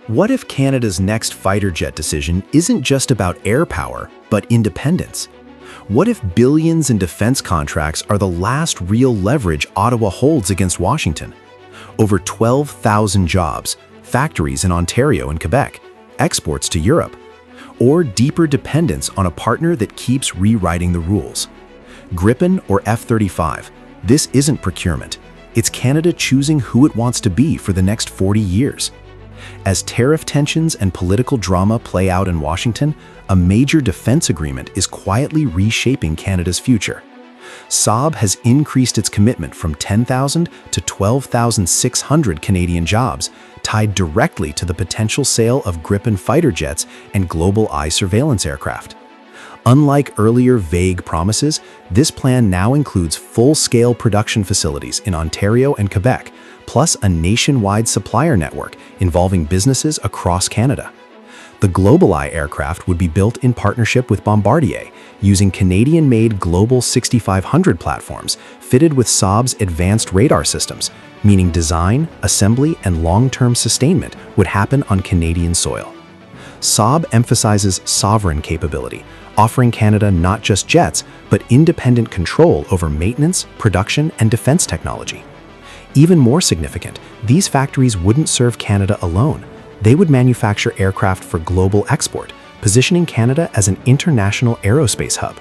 What if Canada's next fighter jet decision isn't just about air power, but independence? What if billions in defense contracts are the last real leverage Ottawa holds against Washington? Over 12,000 jobs, factories in Ontario and Quebec, exports to Europe, or deeper dependence on a partner that keeps rewriting the rules. Gripen or F-35, this isn't procurement. It's Canada choosing who it wants to be for the next 40 years. As tariff tensions and political drama play out in Washington, a major defense agreement is quietly reshaping Canada's future. Saab has increased its commitment from 10,000 to 12,600 Canadian jobs, tied directly to the potential sale of Gripen fighter jets and GlobalEye surveillance aircraft. Unlike earlier vague promises, this plan now includes full-scale production facilities in Ontario and Quebec, plus a nationwide supplier network involving businesses across Canada. The GlobalEye aircraft would be built in partnership with Bombardier, using Canadian-made Global 6500 platforms fitted with Saab's advanced radar systems, meaning design, assembly, and long-term sustainment would happen on Canadian soil. Saab emphasizes sovereign capability, offering Canada not just jets, but independent control over maintenance, production, and defense technology. Even more significant, these factories wouldn't serve Canada alone. They would manufacture aircraft for global export, positioning Canada as an international aerospace hub.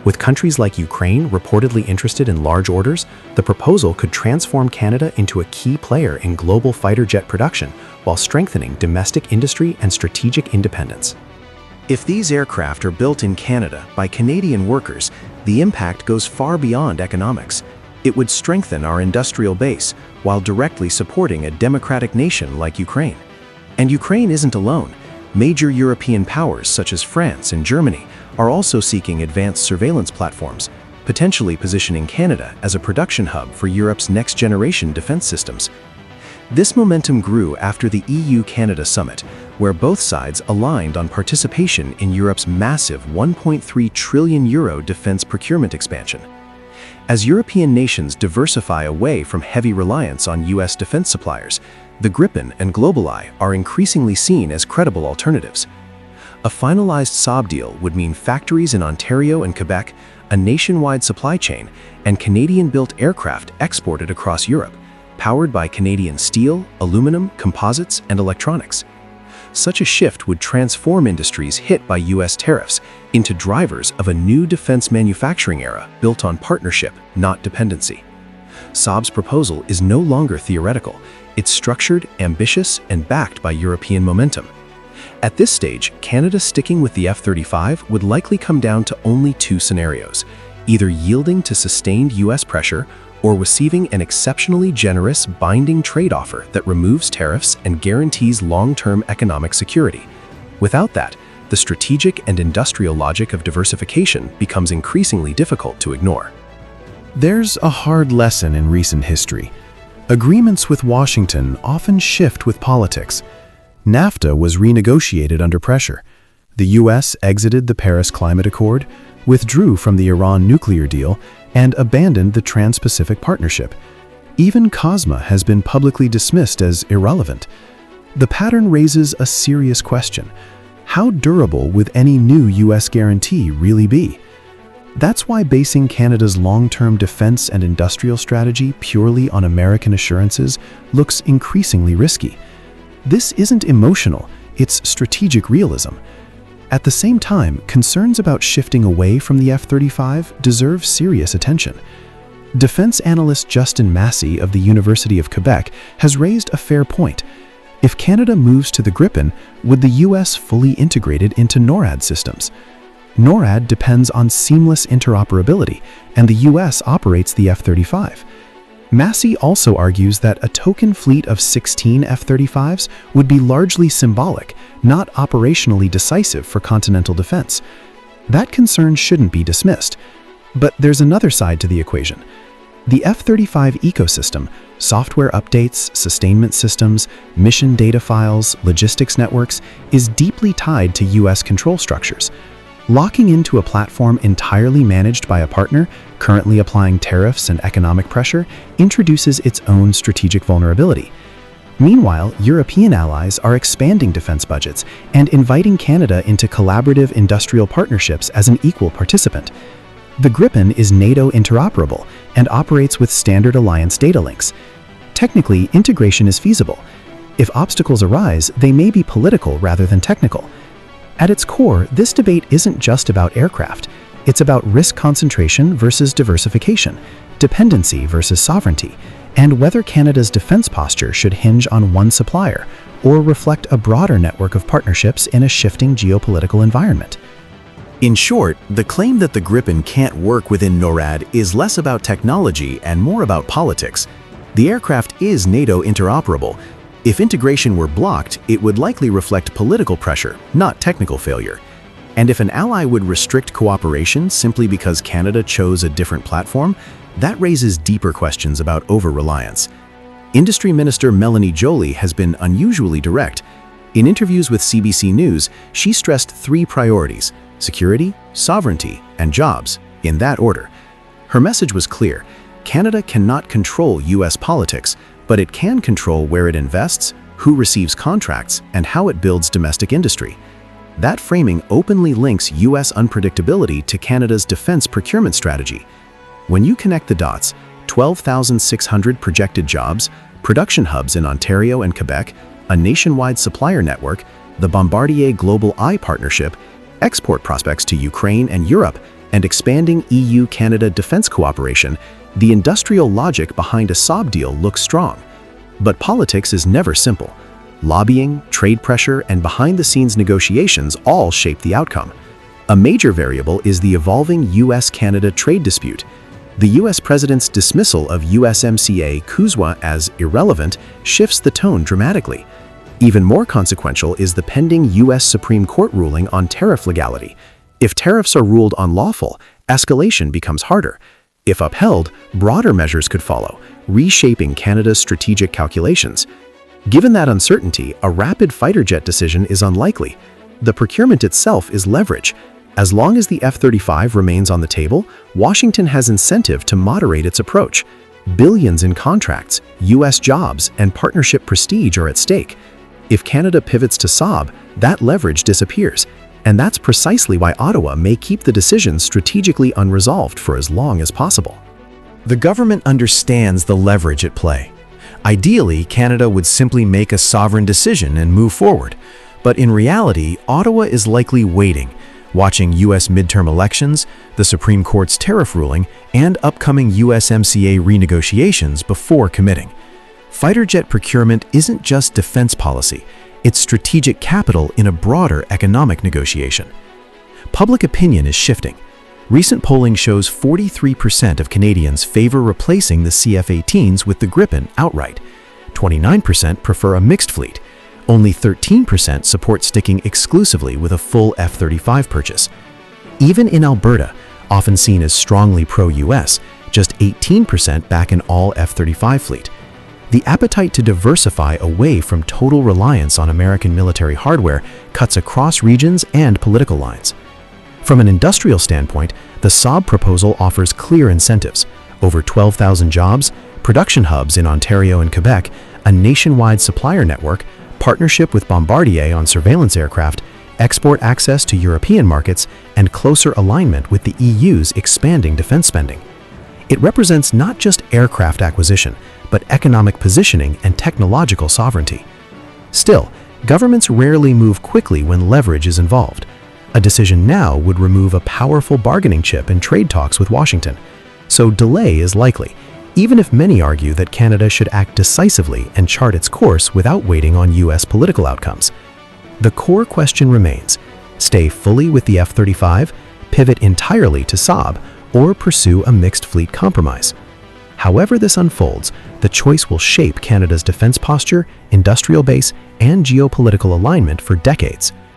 With countries like Ukraine reportedly interested in large orders, the proposal could transform Canada into a key player in global fighter jet production while strengthening domestic industry and strategic independence. If these aircraft are built in Canada by Canadian workers, the impact goes far beyond economics. It would strengthen our industrial base while directly supporting a democratic nation like Ukraine. And Ukraine isn't alone. Major European powers such as France and Germany are also seeking advanced surveillance platforms, potentially positioning Canada as a production hub for Europe's next-generation defense systems. This momentum grew after the EU-Canada summit, where both sides aligned on participation in Europe's massive €1.3 trillion defense procurement expansion. As European nations diversify away from heavy reliance on US defense suppliers, the Gripen and GlobalEye are increasingly seen as credible alternatives. A finalized Saab deal would mean factories in Ontario and Quebec, a nationwide supply chain, and Canadian-built aircraft exported across Europe, powered by Canadian steel, aluminum, composites, and electronics. Such a shift would transform industries hit by US tariffs into drivers of a new defense manufacturing era built on partnership, not dependency. Saab's proposal is no longer theoretical. It's structured, ambitious, and backed by European momentum. At this stage, Canada sticking with the F-35 would likely come down to only two scenarios: either yielding to sustained US pressure or receiving an exceptionally generous binding trade offer that removes tariffs and guarantees long-term economic security. Without that, the strategic and industrial logic of diversification becomes increasingly difficult to ignore. There's a hard lesson in recent history. Agreements with Washington often shift with politics. NAFTA was renegotiated under pressure. The US exited the Paris Climate Accord, withdrew from the Iran nuclear deal, and abandoned the Trans-Pacific Partnership. Even COSMA has been publicly dismissed as irrelevant. The pattern raises a serious question. How durable would any new US guarantee really be? That's why basing Canada's long-term defense and industrial strategy purely on American assurances looks increasingly risky. This isn't emotional, it's strategic realism. At the same time, concerns about shifting away from the F-35 deserve serious attention. Defense analyst Justin Massey of the University of Quebec has raised a fair point. If Canada moves to the Gripen, would the US fully integrate it into NORAD systems? NORAD depends on seamless interoperability, and the US operates the F-35. Massey also argues that a token fleet of 16 F-35s would be largely symbolic, not operationally decisive for continental defense. That concern shouldn't be dismissed. But there's another side to the equation. The F-35 ecosystem, software updates, sustainment systems, mission data files, logistics networks, is deeply tied to US control structures. Locking into a platform entirely managed by a partner, currently applying tariffs and economic pressure, introduces its own strategic vulnerability. Meanwhile, European allies are expanding defense budgets and inviting Canada into collaborative industrial partnerships as an equal participant. The Gripen is NATO interoperable and operates with standard alliance data links. Technically, integration is feasible. If obstacles arise, they may be political rather than technical. At its core, this debate isn't just about aircraft. It's about risk concentration versus diversification, dependency versus sovereignty, and whether Canada's defense posture should hinge on one supplier or reflect a broader network of partnerships in a shifting geopolitical environment. In short, the claim that the Gripen can't work within NORAD is less about technology and more about politics. The aircraft is NATO interoperable. If integration were blocked, it would likely reflect political pressure, not technical failure. And if an ally would restrict cooperation simply because Canada chose a different platform, that raises deeper questions about over-reliance. Industry Minister Melanie Joly has been unusually direct. In interviews with CBC News, she stressed three priorities: security, sovereignty, and jobs, in that order. Her message was clear: Canada cannot control US politics, but it can control where it invests, who receives contracts, and how it builds domestic industry. That framing openly links US unpredictability to Canada's defense procurement strategy. When you connect the dots, 12,600 projected jobs, production hubs in Ontario and Quebec, a nationwide supplier network, the Bombardier GlobalEye partnership, export prospects to Ukraine and Europe, and expanding EU-Canada defense cooperation, the industrial logic behind a Saab deal looks strong. But politics is never simple. Lobbying, trade pressure, and behind-the-scenes negotiations all shape the outcome. A major variable is the evolving US-Canada trade dispute. The US President's dismissal of USMCA CUSMA as irrelevant shifts the tone dramatically. Even more consequential is the pending US Supreme Court ruling on tariff legality. If tariffs are ruled unlawful, escalation becomes harder. If upheld, broader measures could follow, reshaping Canada's strategic calculations. Given that uncertainty, a rapid fighter jet decision is unlikely. The procurement itself is leverage. As long as the F-35 remains on the table, Washington has incentive to moderate its approach. Billions in contracts, US jobs, and partnership prestige are at stake. If Canada pivots to Saab, that leverage disappears. And that's precisely why Ottawa may keep the decision strategically unresolved for as long as possible. The government understands the leverage at play. Ideally, Canada would simply make a sovereign decision and move forward. But in reality, Ottawa is likely waiting, watching US midterm elections, the Supreme Court's tariff ruling, and upcoming USMCA renegotiations before committing. Fighter jet procurement isn't just defense policy, it's strategic capital in a broader economic negotiation. Public opinion is shifting. Recent polling shows 43% of Canadians favor replacing the CF-18s with the Gripen outright. 29% prefer a mixed fleet. Only 13% support sticking exclusively with a full F-35 purchase. Even in Alberta, often seen as strongly pro-US, just 18% back an all F-35 fleet. The appetite to diversify away from total reliance on American military hardware cuts across regions and political lines. From an industrial standpoint, the Saab proposal offers clear incentives: over 12,000 jobs, production hubs in Ontario and Quebec, a nationwide supplier network, partnership with Bombardier on surveillance aircraft, export access to European markets, and closer alignment with the EU's expanding defense spending. It represents not just aircraft acquisition, but economic positioning and technological sovereignty. Still, governments rarely move quickly when leverage is involved. A decision now would remove a powerful bargaining chip in trade talks with Washington. So delay is likely, even if many argue that Canada should act decisively and chart its course without waiting on US political outcomes. The core question remains: stay fully with the F-35, pivot entirely to Saab, or pursue a mixed fleet compromise. However this unfolds, the choice will shape Canada's defense posture, industrial base, and geopolitical alignment for decades.